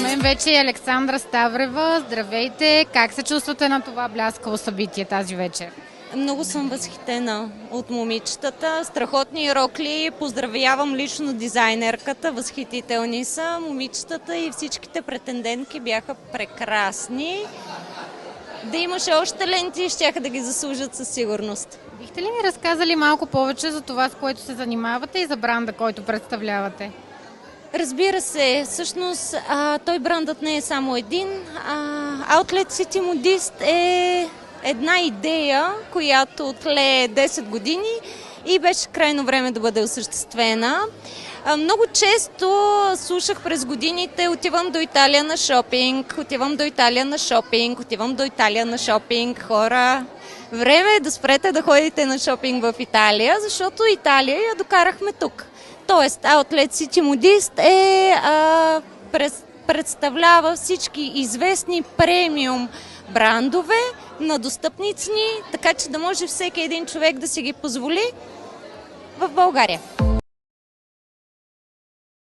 мен вече е Александра Ставрева. Здравейте! Как се чувствате на това бляскаво събитие тази вечер? Много съм възхитена от момичетата. Страхотни рокли. Поздравявам лично дизайнерката. Възхитителни са. Момичетата и всичките претендентки бяха прекрасни. Да имаше още ленти, щяха да ги заслужат със сигурност. Бихте ли ни разказали малко повече за това, с което се занимавате и за бранда, който представлявате? Разбира се, всъщност той брандът не е само един. Outlet City Modist е една идея, която тлее 10 години и беше крайно време да бъде осъществена. Много често слушах през годините: отивам до Италия на шопинг, отивам до Италия на шопинг, отивам до Италия на шопинг. Хора, време е да спрете да ходите на шопинг в Италия, защото Италия я докарахме тук. Тоест, Outlet City Modist представлява всички известни премиум брандове на достъпни цени, така че да може всеки един човек да си ги позволи в България.